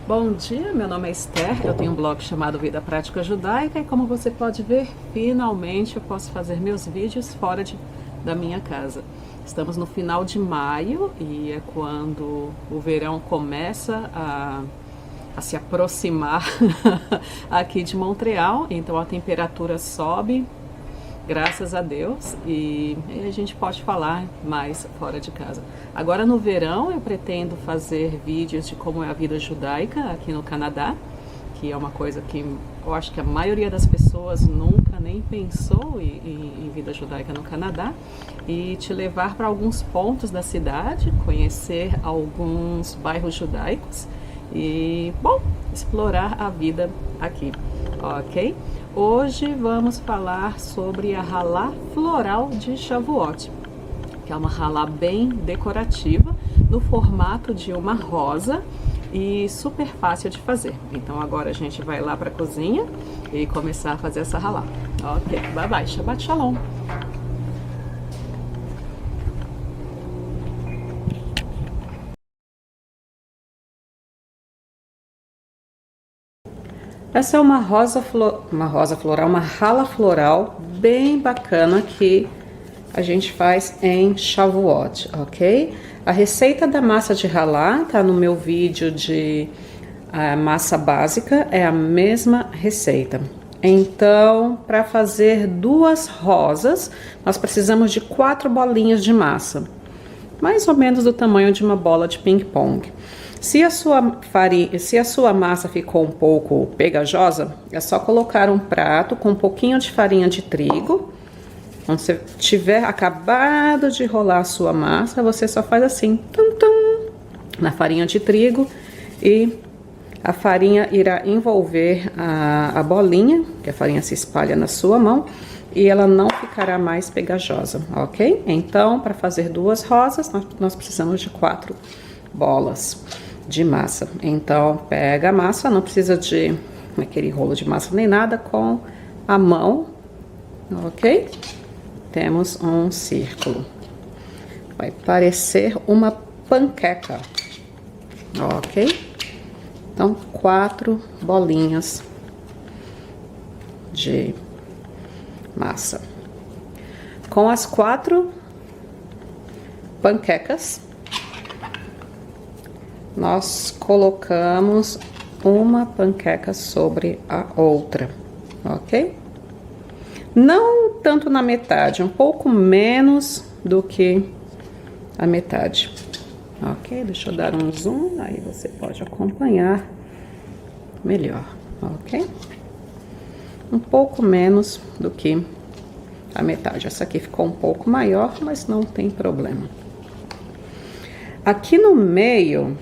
Bom dia, meu nome é Esther, eu tenho um blog chamado Vida Prática Judaica e como você pode ver, finalmente eu posso fazer meus vídeos fora da minha casa. Estamos no final de maio e é quando o verão começa a se aproximar aqui de Montreal, então a temperatura sobe, graças a Deus, e a gente pode falar mais fora de casa. Agora no verão eu pretendo fazer vídeos de como é a vida judaica aqui no Canadá, que é uma coisa que eu acho que a maioria das pessoas nunca nem pensou em vida judaica no Canadá, e te levar para alguns pontos da cidade, conhecer alguns bairros judaicos e, bom, explorar a vida aqui, ok? Hoje vamos falar sobre a halá floral de Shavuot, que é uma halá bem decorativa, no formato de uma rosa e super fácil de fazer. Então agora a gente vai lá para a cozinha e começar a fazer essa halá. Ok, bye bye, Shabbat Shalom! Essa é uma rosa floral, uma halá floral bem bacana que a gente faz em Shavuot, ok? A receita da massa de halá tá no meu vídeo de massa básica, é a mesma receita. Então, para fazer duas rosas, nós precisamos de 4 bolinhas de massa, mais ou menos do tamanho de uma bola de ping-pong. Se a sua massa ficou um pouco pegajosa, é só colocar um prato com um pouquinho de farinha de trigo. Quando você tiver acabado de rolar a sua massa, você só faz assim, tum, tum, na farinha de trigo, e a farinha irá envolver a bolinha, que a farinha se espalha na sua mão, e ela não ficará mais pegajosa, ok? Então, para fazer duas rosas, nós precisamos de 4 bolas de massa. Então, pega a massa, não precisa de aquele rolo de massa nem nada, com a mão, ok? Temos um círculo. Vai parecer uma panqueca, ok? Então, 4 bolinhas de massa. Com as 4 panquecas, nós colocamos uma panqueca sobre a outra, ok? Não tanto na metade, um pouco menos do que a metade, ok? Deixa eu dar um zoom, aí você pode acompanhar melhor, ok? Um pouco menos do que a metade. Essa aqui ficou um pouco maior, mas não tem problema. Aqui no meio,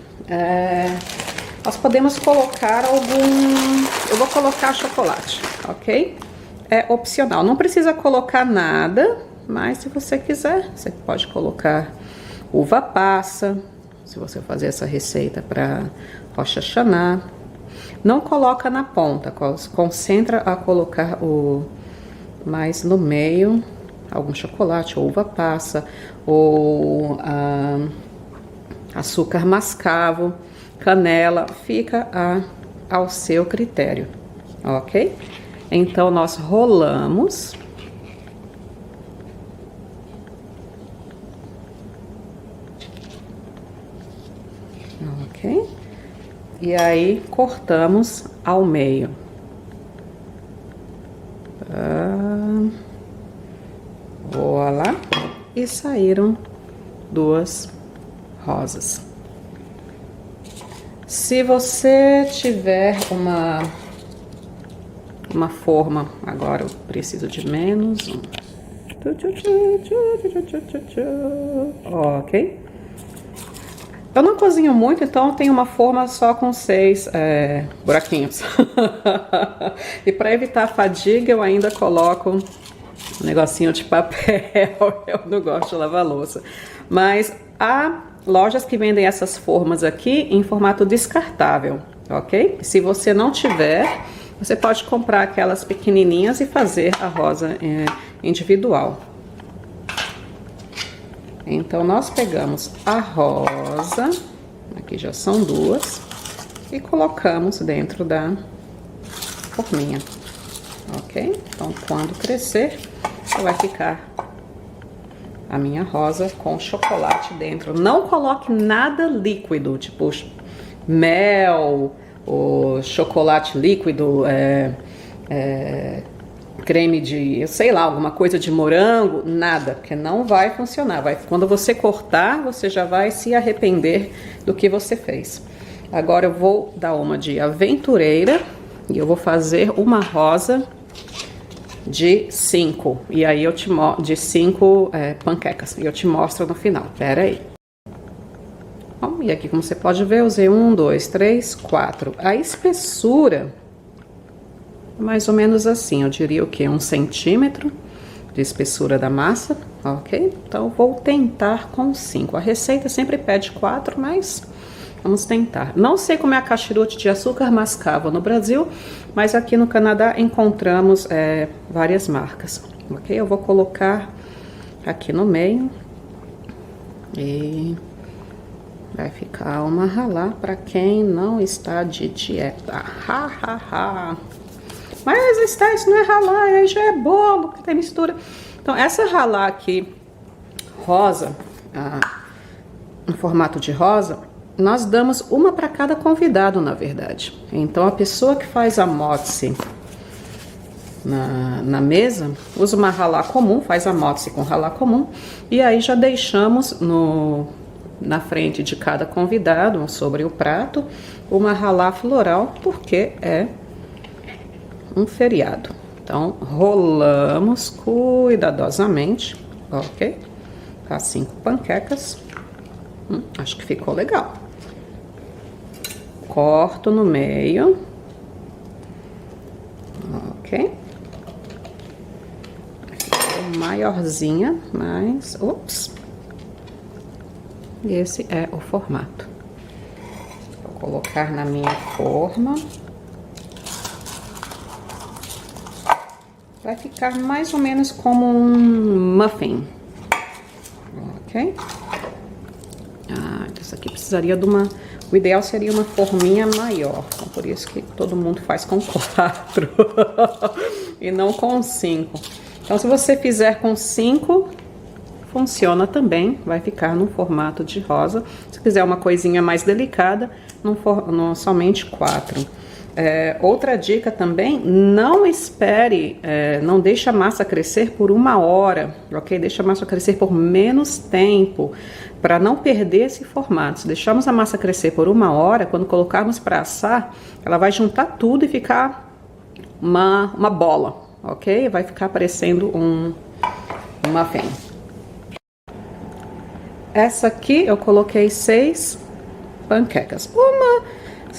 nós podemos colocar eu vou colocar chocolate, ok? É opcional, não precisa colocar nada, mas se você quiser, você pode colocar uva passa, se você fazer essa receita para Rosh Hashanah. Não coloca na ponta, concentra a colocar mais no meio, algum chocolate, ou uva passa, ou açúcar mascavo, canela, fica ao seu critério, ok? Então, nós rolamos. Ok? E aí, cortamos ao meio. Voilà. E saíram 2 rosas. Se você tiver uma forma, agora eu preciso de menos um. Ok? Eu não cozinho muito, então eu tenho uma forma só com 6 buraquinhos. E para evitar a fadiga, eu ainda coloco um negocinho de papel. Eu não gosto de lavar louça. Mas há lojas que vendem essas formas aqui em formato descartável, ok? Se você não tiver, você pode comprar aquelas pequenininhas e fazer a rosa individual. Então, nós pegamos a rosa, aqui já são 2, e colocamos dentro da forminha, ok? Então, quando crescer, vai ficar a minha rosa com chocolate dentro. Não coloque nada líquido, tipo mel, ou chocolate líquido, creme de, sei lá, alguma coisa de morango, nada, porque não vai funcionar. Quando você cortar, você já vai se arrepender do que você fez. Agora eu vou dar uma de aventureira e eu vou fazer uma rosa de 5. E aí eu te mostro, de 5 panquecas. E eu te mostro no final. Pera aí. Bom, e aqui, como você pode ver, eu usei 1, 2, 3, 4. A espessura é mais ou menos assim. Eu diria o quê? 1 centímetro de espessura da massa, ok? Então, eu vou tentar com 5. A receita sempre pede 4, mas vamos tentar. Não sei como é a cachirude de açúcar mascavo no Brasil, mas aqui no Canadá encontramos várias marcas, ok? Eu vou colocar aqui no meio e vai ficar uma ralá para quem não está de dieta. Ha, ha, ha. Mas isso não é ralá, aí já é bolo, que tem mistura. Então, essa ralá aqui, rosa, no formato de rosa, nós damos uma para cada convidado, na verdade. Então, a pessoa que faz a mozzi na mesa, usa uma ralá comum, faz a mozzi com ralá comum, e aí já deixamos na frente de cada convidado, sobre o prato, uma ralá floral, porque é um feriado. Então, rolamos cuidadosamente, ok? As 5 panquecas. Acho que ficou legal. Corto no meio. Ok? Ficou maiorzinha, mas... Ops! E esse é o formato. Vou colocar na minha forma. Vai ficar mais ou menos como um muffin. Ok? Isso aqui precisaria de uma... O ideal seria uma forminha maior. Então, por isso que todo mundo faz com 4. E não com 5. Então, se você fizer com 5, funciona também. Vai ficar no formato de rosa. Se quiser uma coisinha mais delicada, somente 4. Outra dica também, não espere, não deixe a massa crescer por 1 hora, ok? Deixa a massa crescer por menos tempo, para não perder esse formato. Se deixarmos a massa crescer por 1 hora, quando colocarmos para assar, ela vai juntar tudo e ficar uma bola, ok? Vai ficar parecendo um muffin. Essa aqui eu coloquei 6 panquecas.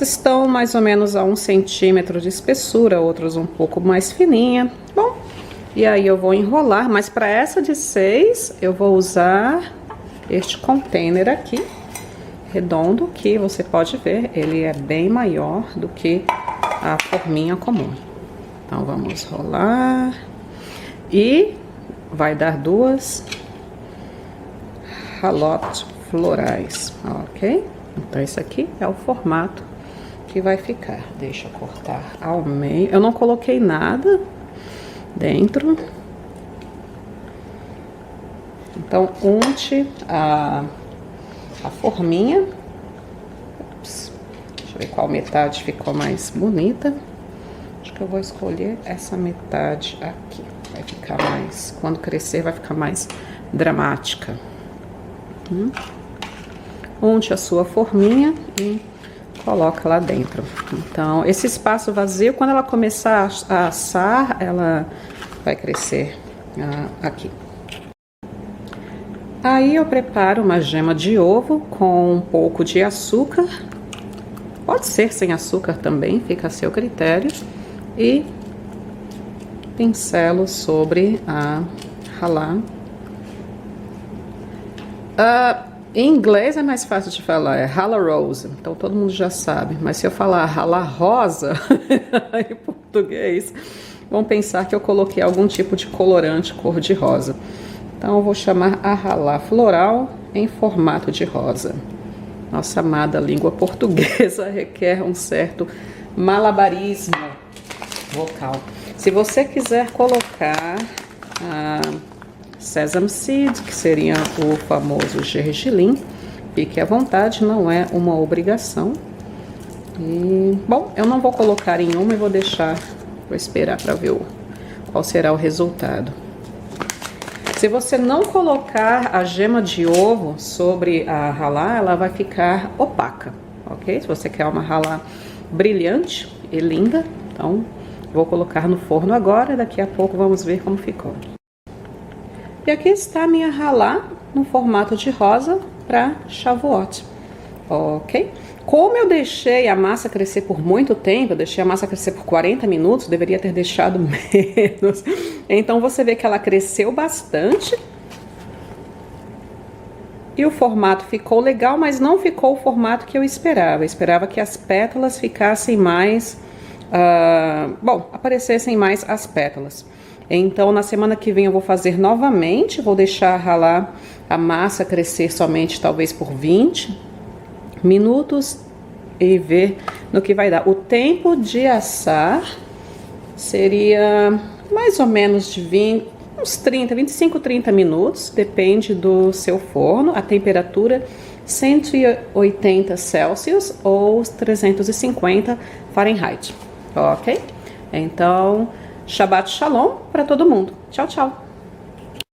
Estão mais ou menos a 1 centímetro de espessura, outras um pouco mais fininha. Bom, e aí eu vou enrolar, mas para essa de 6, eu vou usar este container aqui, redondo, que você pode ver, ele é bem maior do que a forminha comum. Então, vamos rolar e vai dar 2 ralotes florais, ok? Então, esse aqui é o formato que vai ficar. Deixa eu cortar ao meio. Eu não coloquei nada dentro. Então, unte a forminha. Ups. Deixa eu ver qual metade ficou mais bonita. Acho que eu vou escolher essa metade aqui. Vai ficar mais... Quando crescer, vai ficar mais dramática. Unte a sua forminha e coloca lá dentro. Então, esse espaço vazio, quando ela começar a assar, ela vai crescer aqui. Aí eu preparo uma gema de ovo com um pouco de açúcar. Pode ser sem açúcar também, fica a seu critério. E pincelo sobre a ralá. Em inglês é mais fácil de falar, é rala rose, então todo mundo já sabe. Mas se eu falar rala rosa, em português, vão pensar que eu coloquei algum tipo de colorante cor de rosa. Então eu vou chamar a ralá floral em formato de rosa. Nossa amada língua portuguesa requer um certo malabarismo vocal. Se você quiser colocar sesame seed, que seria o famoso gergelim, fique à vontade, não é uma obrigação. E, bom, eu não vou colocar em uma e vou deixar, vou esperar para ver qual será o resultado. Se você não colocar a gema de ovo sobre a ralá, ela vai ficar opaca, ok? Se você quer uma ralá brilhante e linda, então vou colocar no forno agora e daqui a pouco vamos ver como ficou. E aqui está a minha ralá no formato de rosa para Shavuot, ok? Como eu deixei a massa crescer por muito tempo, eu deixei a massa crescer por 40 minutos, deveria ter deixado menos. Então você vê que ela cresceu bastante. E o formato ficou legal, mas não ficou o formato que eu esperava. Eu esperava que as pétalas ficassem mais... aparecessem mais as pétalas. Então na semana que vem eu vou fazer novamente, vou deixar ralar a massa crescer somente talvez por 20 minutos e ver no que vai dar. O tempo de assar seria mais ou menos de uns 25, 30 minutos, depende do seu forno. A temperatura 180 Celsius ou 350 Fahrenheit, ok? Então, Shabbat Shalom para todo mundo. Tchau, tchau!